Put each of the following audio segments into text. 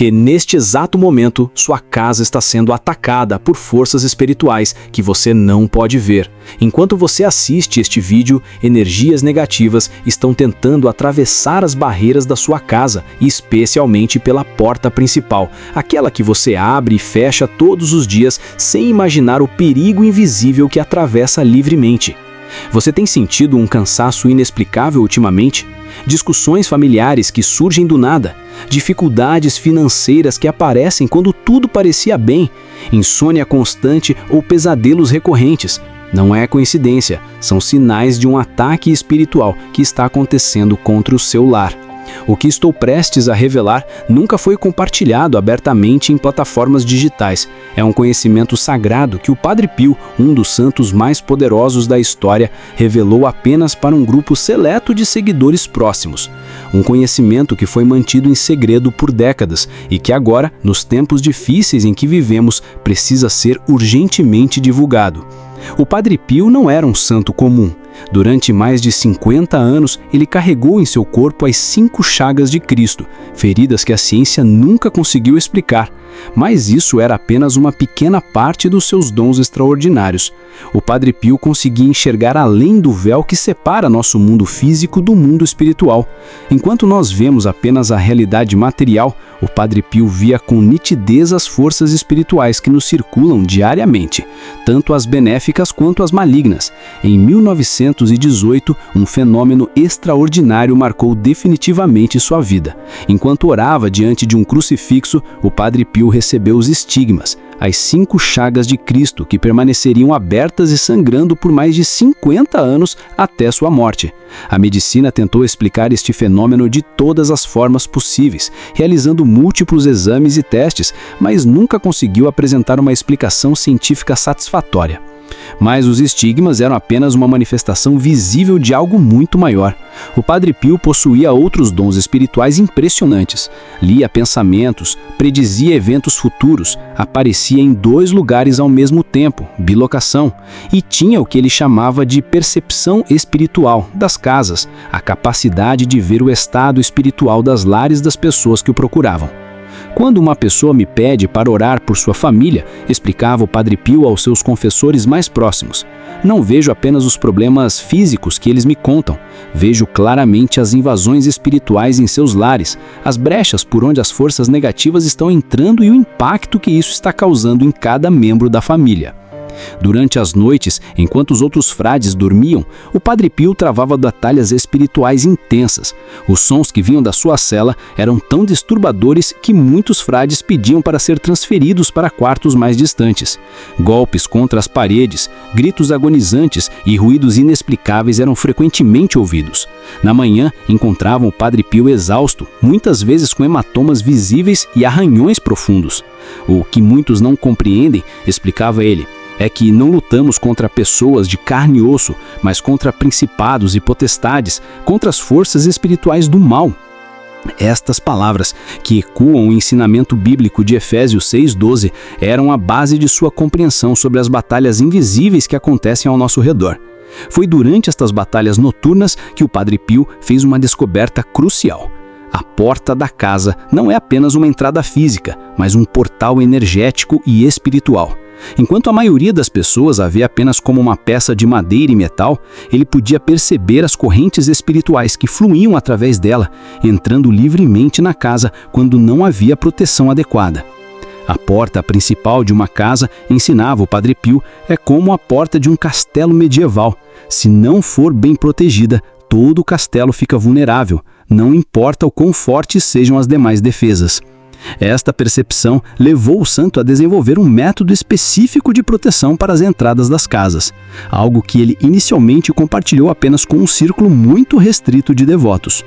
que neste exato momento sua casa está sendo atacada por forças espirituais que você não pode ver. Enquanto você assiste este vídeo, energias negativas estão tentando atravessar as barreiras da sua casa, especialmente pela porta principal, aquela que você abre e fecha todos os dias sem imaginar o perigo invisível que atravessa livremente. Você tem sentido um cansaço inexplicável ultimamente? Discussões familiares que surgem do nada, dificuldades financeiras que aparecem quando tudo parecia bem, insônia constante ou pesadelos recorrentes. Não é coincidência, são sinais de um ataque espiritual que está acontecendo contra o seu lar. O que estou prestes a revelar nunca foi compartilhado abertamente em plataformas digitais. É um conhecimento sagrado que o Padre Pio, um dos santos mais poderosos da história, revelou apenas para um grupo seleto de seguidores próximos. Um conhecimento que foi mantido em segredo por décadas e que agora, nos tempos difíceis em que vivemos, precisa ser urgentemente divulgado. O Padre Pio não era um santo comum. Durante mais de 50 anos, ele carregou em seu corpo as 5 chagas de Cristo, feridas que a ciência nunca conseguiu explicar. Mas isso era apenas uma pequena parte dos seus dons extraordinários. O Padre Pio conseguia enxergar além do véu que separa nosso mundo físico do mundo espiritual. Enquanto nós vemos apenas a realidade material, o Padre Pio via com nitidez as forças espirituais que nos circulam diariamente, tanto as benéficas quanto as malignas. Em 1918, um fenômeno extraordinário marcou definitivamente sua vida. Enquanto orava diante de um crucifixo, o Padre Pio recebeu os estigmas, as 5 chagas de Cristo que permaneceriam abertas e sangrando por mais de 50 anos até sua morte. A medicina tentou explicar este fenômeno de todas as formas possíveis, realizando múltiplos exames e testes, mas nunca conseguiu apresentar uma explicação científica satisfatória. Mas os estigmas eram apenas uma manifestação visível de algo muito maior. O Padre Pio possuía outros dons espirituais impressionantes. Lia pensamentos, predizia eventos futuros, aparecia em 2 lugares ao mesmo tempo, bilocação, e tinha o que ele chamava de percepção espiritual das casas, a capacidade de ver o estado espiritual das lares das pessoas que o procuravam. Quando uma pessoa me pede para orar por sua família, explicava o Padre Pio aos seus confessores mais próximos, não vejo apenas os problemas físicos que eles me contam, vejo claramente as invasões espirituais em seus lares, as brechas por onde as forças negativas estão entrando e o impacto que isso está causando em cada membro da família. Durante as noites, enquanto os outros frades dormiam, o Padre Pio travava batalhas espirituais intensas. Os sons que vinham da sua cela eram tão disturbadores que muitos frades pediam para ser transferidos para quartos mais distantes. Golpes contra as paredes, gritos agonizantes e ruídos inexplicáveis eram frequentemente ouvidos. Na manhã, encontravam o Padre Pio exausto, muitas vezes com hematomas visíveis e arranhões profundos. O que muitos não compreendem, explicava ele, é que não lutamos contra pessoas de carne e osso, mas contra principados e potestades, contra as forças espirituais do mal. Estas palavras, que ecoam o ensinamento bíblico de Efésios 6:12, eram a base de sua compreensão sobre as batalhas invisíveis que acontecem ao nosso redor. Foi durante estas batalhas noturnas que o Padre Pio fez uma descoberta crucial. A porta da casa não é apenas uma entrada física, mas um portal energético e espiritual. Enquanto a maioria das pessoas a vê apenas como uma peça de madeira e metal, ele podia perceber as correntes espirituais que fluíam através dela, entrando livremente na casa quando não havia proteção adequada. A porta principal de uma casa, ensinava o Padre Pio, é como a porta de um castelo medieval. Se não for bem protegida, todo o castelo fica vulnerável, não importa o quão fortes sejam as demais defesas. Esta percepção levou o santo a desenvolver um método específico de proteção para as entradas das casas, algo que ele inicialmente compartilhou apenas com um círculo muito restrito de devotos.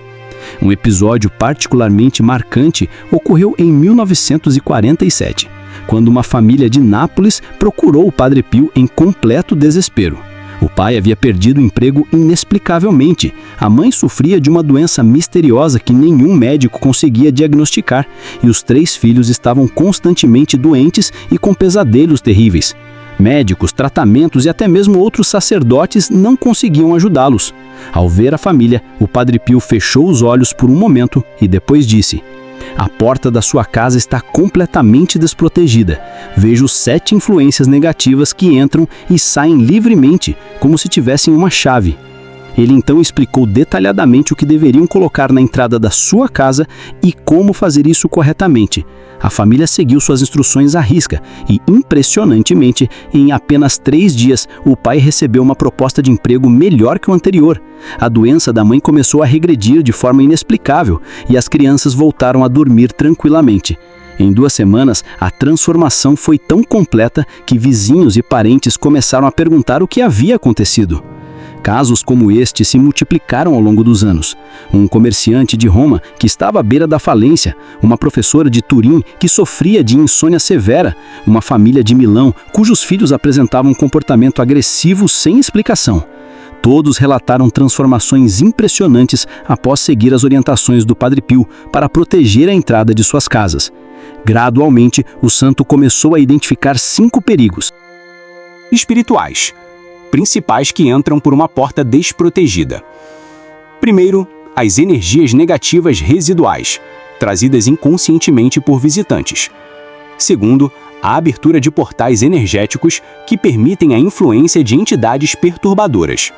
Um episódio particularmente marcante ocorreu em 1947, quando uma família de Nápoles procurou o Padre Pio em completo desespero. O pai havia perdido o emprego inexplicavelmente. A mãe sofria de uma doença misteriosa que nenhum médico conseguia diagnosticar, e os 3 filhos estavam constantemente doentes e com pesadelos terríveis. Médicos, tratamentos e até mesmo outros sacerdotes não conseguiam ajudá-los. Ao ver a família, o Padre Pio fechou os olhos por um momento e depois disse: A porta da sua casa está completamente desprotegida. Vejo 7 influências negativas que entram e saem livremente, como se tivessem uma chave. Ele então explicou detalhadamente o que deveriam colocar na entrada da sua casa e como fazer isso corretamente. A família seguiu suas instruções à risca e, impressionantemente, em apenas 3 dias, o pai recebeu uma proposta de emprego melhor que o anterior. A doença da mãe começou a regredir de forma inexplicável e as crianças voltaram a dormir tranquilamente. Em 2 semanas, a transformação foi tão completa que vizinhos e parentes começaram a perguntar o que havia acontecido. Casos como este se multiplicaram ao longo dos anos. Um comerciante de Roma que estava à beira da falência, uma professora de Turim que sofria de insônia severa, uma família de Milão cujos filhos apresentavam um comportamento agressivo sem explicação. Todos relataram transformações impressionantes após seguir as orientações do Padre Pio para proteger a entrada de suas casas. Gradualmente, o santo começou a identificar 5 perigos espirituais principais que entram por uma porta desprotegida. Primeiro, as energias negativas residuais, trazidas inconscientemente por visitantes. Segundo, a abertura de portais energéticos que permitem a influência de entidades perturbadoras.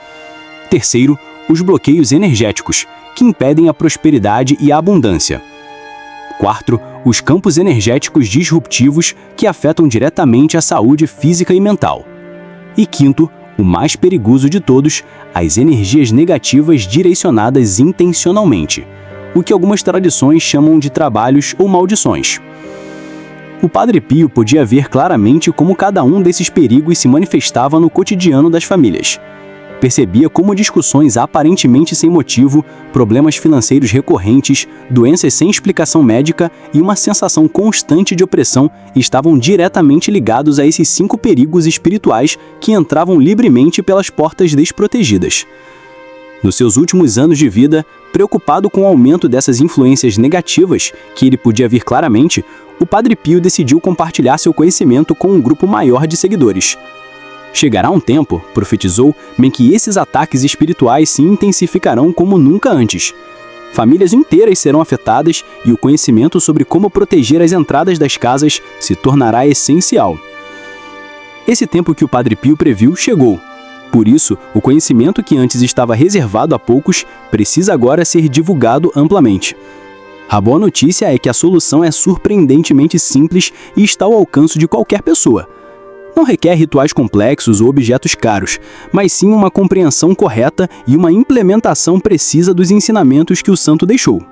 Terceiro, os bloqueios energéticos, que impedem a prosperidade e a abundância. Quarto, os campos energéticos disruptivos que afetam diretamente a saúde física e mental. E quinto, o mais perigoso de todos, as energias negativas direcionadas intencionalmente, o que algumas tradições chamam de trabalhos ou maldições. O Padre Pio podia ver claramente como cada um desses perigos se manifestava no cotidiano das famílias. Percebia como discussões aparentemente sem motivo, problemas financeiros recorrentes, doenças sem explicação médica e uma sensação constante de opressão estavam diretamente ligados a esses 5 perigos espirituais que entravam livremente pelas portas desprotegidas. Nos seus últimos anos de vida, preocupado com o aumento dessas influências negativas, que ele podia ver claramente, o Padre Pio decidiu compartilhar seu conhecimento com um grupo maior de seguidores. Chegará um tempo, profetizou, em que esses ataques espirituais se intensificarão como nunca antes. Famílias inteiras serão afetadas e o conhecimento sobre como proteger as entradas das casas se tornará essencial. Esse tempo que o Padre Pio previu chegou. Por isso, o conhecimento que antes estava reservado a poucos precisa agora ser divulgado amplamente. A boa notícia é que a solução é surpreendentemente simples e está ao alcance de qualquer pessoa. Não requer rituais complexos ou objetos caros, mas sim uma compreensão correta e uma implementação precisa dos ensinamentos que o santo deixou.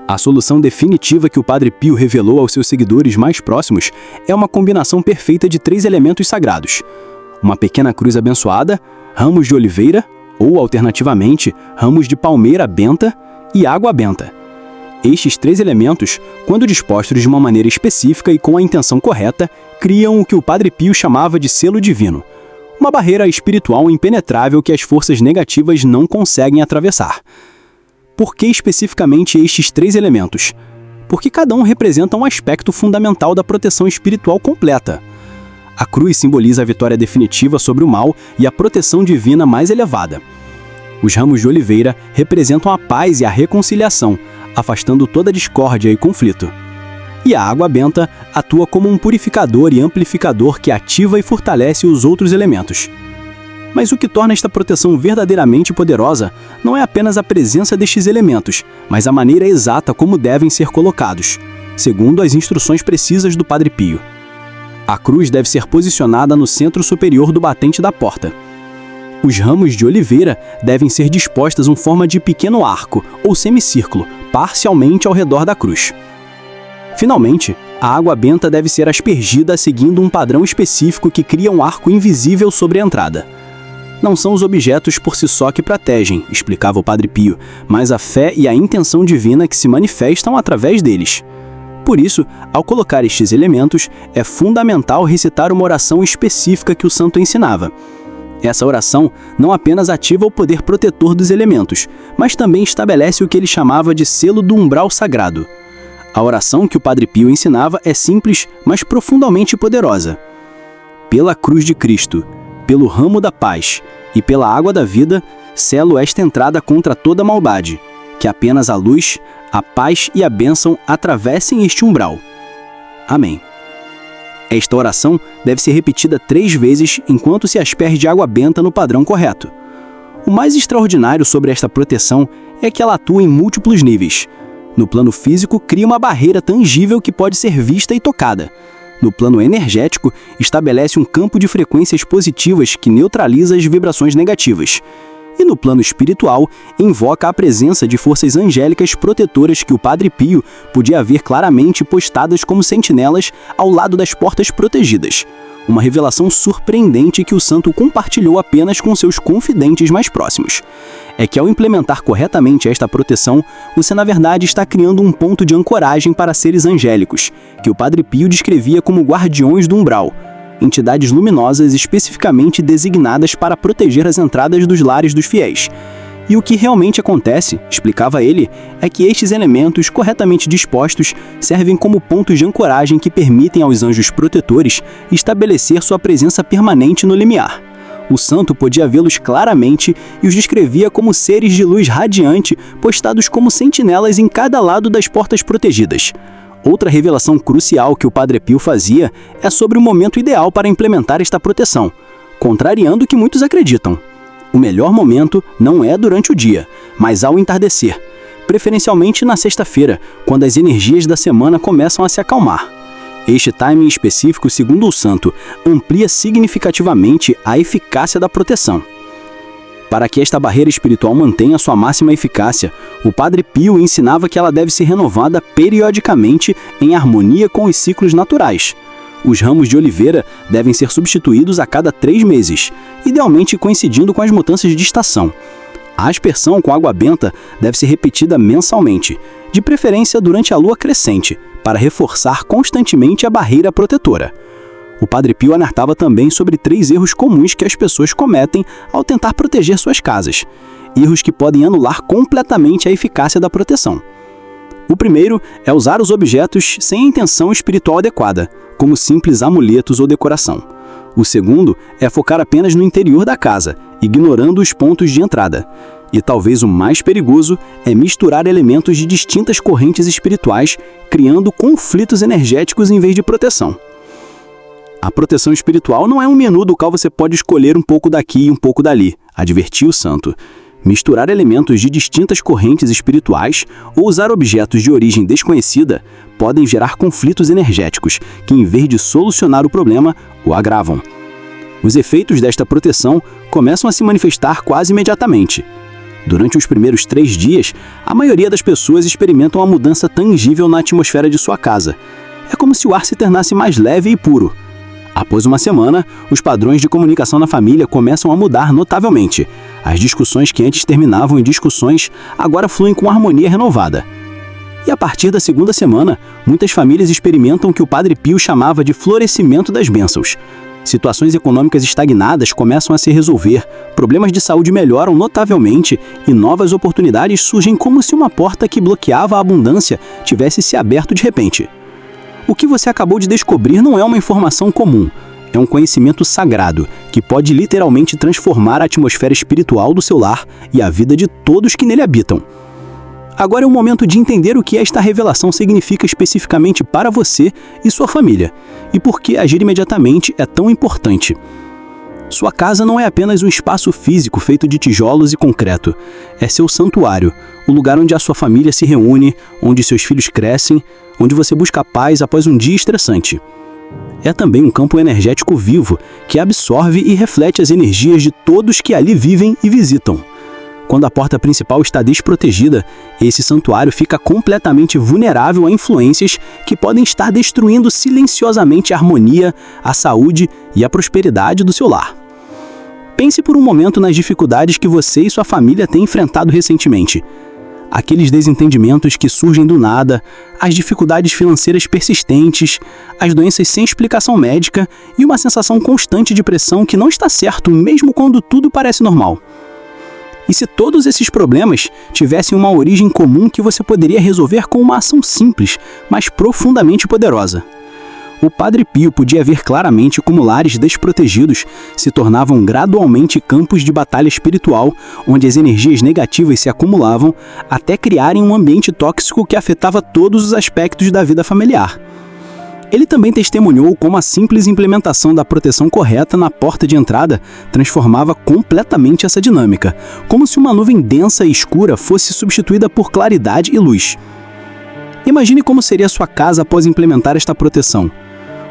A solução definitiva que o Padre Pio revelou aos seus seguidores mais próximos é uma combinação perfeita de 3 elementos sagrados: uma pequena cruz abençoada, ramos de oliveira, ou alternativamente, ramos de palmeira benta e água benta. Estes 3 elementos, quando dispostos de uma maneira específica e com a intenção correta, criam o que o Padre Pio chamava de selo divino, uma barreira espiritual impenetrável que as forças negativas não conseguem atravessar. Por que especificamente estes 3 elementos? Porque cada um representa um aspecto fundamental da proteção espiritual completa. A cruz simboliza a vitória definitiva sobre o mal e a proteção divina mais elevada. Os ramos de oliveira representam a paz e a reconciliação, afastando toda discórdia e conflito. E a água benta atua como um purificador e amplificador que ativa e fortalece os outros elementos. Mas o que torna esta proteção verdadeiramente poderosa não é apenas a presença destes elementos, mas a maneira exata como devem ser colocados, segundo as instruções precisas do Padre Pio. A cruz deve ser posicionada no centro superior do batente da porta. Os ramos de oliveira devem ser dispostos em forma de pequeno arco ou semicírculo, parcialmente ao redor da cruz. Finalmente, a água benta deve ser aspergida seguindo um padrão específico que cria um arco invisível sobre a entrada. Não são os objetos por si só que protegem, explicava o Padre Pio, mas a fé e a intenção divina que se manifestam através deles. Por isso, ao colocar estes elementos, é fundamental recitar uma oração específica que o santo ensinava. Essa oração não apenas ativa o poder protetor dos elementos, mas também estabelece o que ele chamava de selo do umbral sagrado. A oração que o Padre Pio ensinava é simples, mas profundamente poderosa. Pela cruz de Cristo, pelo ramo da paz e pela água da vida, selo esta entrada contra toda maldade. que apenas a luz, a paz e a bênção atravessem este umbral. Amém. Esta oração deve ser repetida 3 vezes enquanto se asperge água benta no padrão correto. O mais extraordinário sobre esta proteção é que ela atua em múltiplos níveis. No plano físico, cria uma barreira tangível que pode ser vista e tocada. No plano energético, estabelece um campo de frequências positivas que neutraliza as vibrações negativas. E no plano espiritual, invoca a presença de forças angélicas protetoras que o Padre Pio podia ver claramente postadas como sentinelas ao lado das portas protegidas. Uma revelação surpreendente que o santo compartilhou apenas com seus confidentes mais próximos. É que ao implementar corretamente esta proteção, você na verdade está criando um ponto de ancoragem para seres angélicos, que o Padre Pio descrevia como guardiões do umbral, entidades luminosas especificamente designadas para proteger as entradas dos lares dos fiéis. E o que realmente acontece, explicava ele, é que estes elementos corretamente dispostos servem como pontos de ancoragem que permitem aos anjos protetores estabelecer sua presença permanente no limiar. O santo podia vê-los claramente e os descrevia como seres de luz radiante postados como sentinelas em cada lado das portas protegidas. Outra revelação crucial que o Padre Pio fazia é sobre o momento ideal para implementar esta proteção, contrariando o que muitos acreditam. O melhor momento não é durante o dia, mas ao entardecer, preferencialmente na sexta-feira, quando as energias da semana começam a se acalmar. Este timing específico, segundo o santo, amplia significativamente a eficácia da proteção. Para que esta barreira espiritual mantenha sua máxima eficácia, o Padre Pio ensinava que ela deve ser renovada periodicamente em harmonia com os ciclos naturais. Os ramos de oliveira devem ser substituídos a cada 3 meses, idealmente coincidindo com as mudanças de estação. A aspersão com água benta deve ser repetida mensalmente, de preferência durante a lua crescente, para reforçar constantemente a barreira protetora. O Padre Pio alertava também sobre 3 erros comuns que as pessoas cometem ao tentar proteger suas casas. Erros que podem anular completamente a eficácia da proteção. O primeiro é usar os objetos sem a intenção espiritual adequada, como simples amuletos ou decoração. O segundo é focar apenas no interior da casa, ignorando os pontos de entrada. E talvez o mais perigoso é misturar elementos de distintas correntes espirituais, criando conflitos energéticos em vez de proteção. A proteção espiritual não é um menu do qual você pode escolher um pouco daqui e um pouco dali, advertiu o santo. Misturar elementos de distintas correntes espirituais ou usar objetos de origem desconhecida podem gerar conflitos energéticos que, em vez de solucionar o problema, o agravam. Os efeitos desta proteção começam a se manifestar quase imediatamente. Durante os primeiros 3 dias, a maioria das pessoas experimentam uma mudança tangível na atmosfera de sua casa. É como se o ar se tornasse mais leve e puro. Após uma semana, os padrões de comunicação na família começam a mudar notavelmente. As discussões que antes terminavam em discussões agora fluem com harmonia renovada. E a partir da 2ª semana, muitas famílias experimentam o que o Padre Pio chamava de florescimento das bênçãos. Situações econômicas estagnadas começam a se resolver, problemas de saúde melhoram notavelmente e novas oportunidades surgem como se uma porta que bloqueava a abundância tivesse se aberto de repente. O que você acabou de descobrir não é uma informação comum, é um conhecimento sagrado que pode literalmente transformar a atmosfera espiritual do seu lar e a vida de todos que nele habitam. Agora é o momento de entender o que esta revelação significa especificamente para você e sua família, e por que agir imediatamente é tão importante. Sua casa não é apenas um espaço físico feito de tijolos e concreto, é seu santuário, o lugar onde a sua família se reúne, onde seus filhos crescem, onde você busca paz após um dia estressante. É também um campo energético vivo, que absorve e reflete as energias de todos que ali vivem e visitam. Quando a porta principal está desprotegida, esse santuário fica completamente vulnerável a influências que podem estar destruindo silenciosamente a harmonia, a saúde e a prosperidade do seu lar. Pense por um momento nas dificuldades que você e sua família têm enfrentado recentemente. Aqueles desentendimentos que surgem do nada, as dificuldades financeiras persistentes, as doenças sem explicação médica e uma sensação constante de pressão que não está certo mesmo quando tudo parece normal. E se todos esses problemas tivessem uma origem comum que você poderia resolver com uma ação simples, mas profundamente poderosa? O Padre Pio podia ver claramente como lares desprotegidos se tornavam gradualmente campos de batalha espiritual, onde as energias negativas se acumulavam até criarem um ambiente tóxico que afetava todos os aspectos da vida familiar. Ele também testemunhou como a simples implementação da proteção correta na porta de entrada transformava completamente essa dinâmica, como se uma nuvem densa e escura fosse substituída por claridade e luz. Imagine como seria sua casa após implementar esta proteção.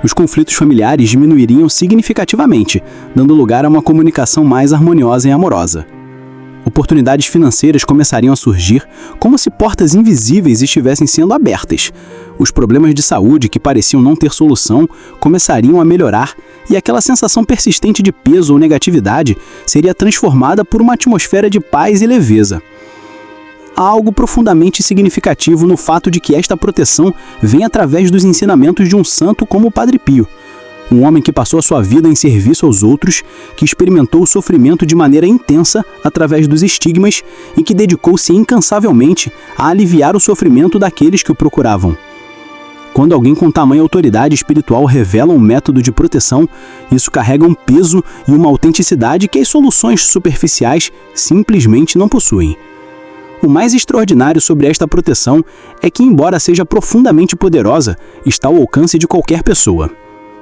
Os conflitos familiares diminuiriam significativamente, dando lugar a uma comunicação mais harmoniosa e amorosa. Oportunidades financeiras começariam a surgir como se portas invisíveis estivessem sendo abertas. Os problemas de saúde que pareciam não ter solução começariam a melhorar e aquela sensação persistente de peso ou negatividade seria transformada por uma atmosfera de paz e leveza. Há algo profundamente significativo no fato de que esta proteção vem através dos ensinamentos de um santo como o Padre Pio, um homem que passou a sua vida em serviço aos outros, que experimentou o sofrimento de maneira intensa através dos estigmas e que dedicou-se incansavelmente a aliviar o sofrimento daqueles que o procuravam. Quando alguém com tamanha autoridade espiritual revela um método de proteção, isso carrega um peso e uma autenticidade que as soluções superficiais simplesmente não possuem. O mais extraordinário sobre esta proteção é que, embora seja profundamente poderosa, está ao alcance de qualquer pessoa.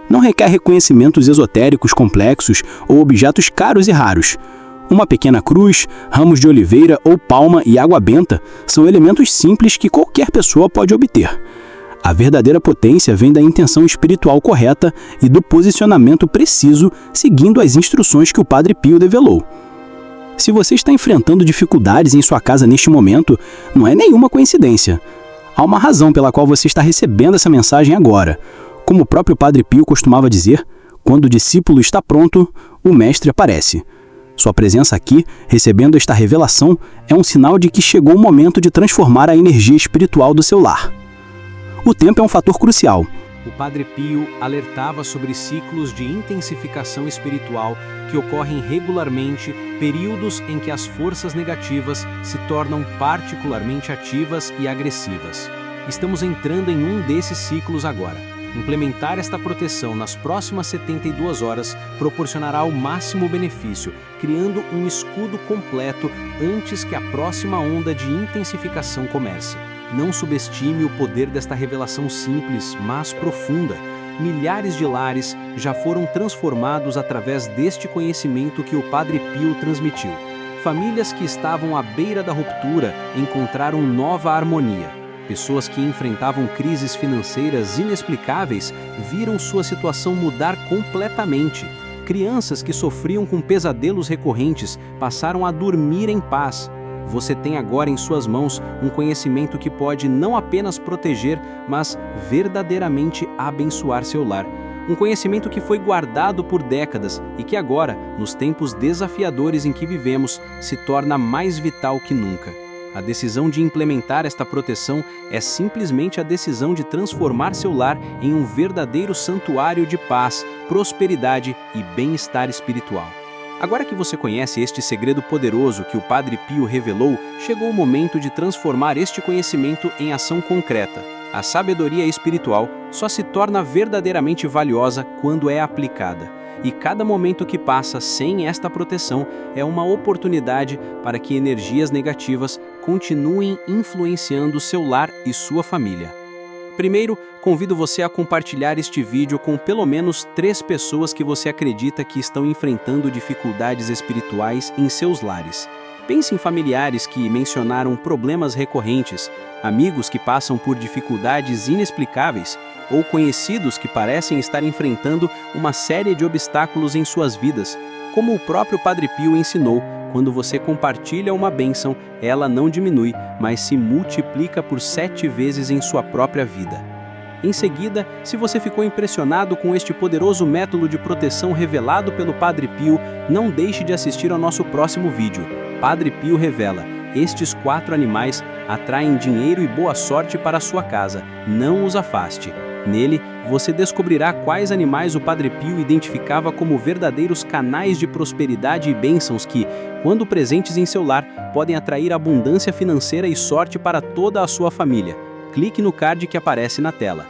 Não requer reconhecimentos esotéricos complexos ou objetos caros e raros. Uma pequena cruz, ramos de oliveira ou palma e água benta são elementos simples que qualquer pessoa pode obter. A verdadeira potência vem da intenção espiritual correta e do posicionamento preciso, seguindo as instruções que o Padre Pio develou. Se você está enfrentando dificuldades em sua casa neste momento, não é nenhuma coincidência. Há uma razão pela qual você está recebendo essa mensagem agora. Como o próprio Padre Pio costumava dizer, quando o discípulo está pronto, o mestre aparece. Sua presença aqui, recebendo esta revelação, é um sinal de que chegou o momento de transformar a energia espiritual do seu lar. O tempo é um fator crucial. O Padre Pio alertava sobre ciclos de intensificação espiritual que ocorrem regularmente, períodos em que as forças negativas se tornam particularmente ativas e agressivas. Estamos entrando em um desses ciclos agora. Implementar esta proteção nas próximas 72 horas proporcionará o máximo benefício, criando um escudo completo antes que a próxima onda de intensificação comece. Não subestime o poder desta revelação simples, mas profunda. Milhares de lares já foram transformados através deste conhecimento que o Padre Pio transmitiu. Famílias que estavam à beira da ruptura encontraram nova harmonia. Pessoas que enfrentavam crises financeiras inexplicáveis viram sua situação mudar completamente. Crianças que sofriam com pesadelos recorrentes passaram a dormir em paz. Você tem agora em suas mãos um conhecimento que pode não apenas proteger, mas verdadeiramente abençoar seu lar. Um conhecimento que foi guardado por décadas e que agora, nos tempos desafiadores em que vivemos, se torna mais vital que nunca. A decisão de implementar esta proteção é simplesmente a decisão de transformar seu lar em um verdadeiro santuário de paz, prosperidade e bem-estar espiritual. Agora que você conhece este segredo poderoso que o Padre Pio revelou, chegou o momento de transformar este conhecimento em ação concreta. A sabedoria espiritual só se torna verdadeiramente valiosa quando é aplicada. E cada momento que passa sem esta proteção é uma oportunidade para que energias negativas continuem influenciando seu lar e sua família. Primeiro, convido você a compartilhar este vídeo com pelo menos 3 pessoas que você acredita que estão enfrentando dificuldades espirituais em seus lares. Pense em familiares que mencionaram problemas recorrentes, amigos que passam por dificuldades inexplicáveis ou conhecidos que parecem estar enfrentando uma série de obstáculos em suas vidas. Como o próprio Padre Pio ensinou, quando você compartilha uma bênção, ela não diminui, mas se multiplica por 7 vezes em sua própria vida. Em seguida, se você ficou impressionado com este poderoso método de proteção revelado pelo Padre Pio, não deixe de assistir ao nosso próximo vídeo. Padre Pio revela: estes 4 animais atraem dinheiro e boa sorte para a sua casa, não os afaste. Nele, você descobrirá quais animais o Padre Pio identificava como verdadeiros canais de prosperidade e bênçãos que, quando presentes em seu lar, podem atrair abundância financeira e sorte para toda a sua família. Clique no card que aparece na tela.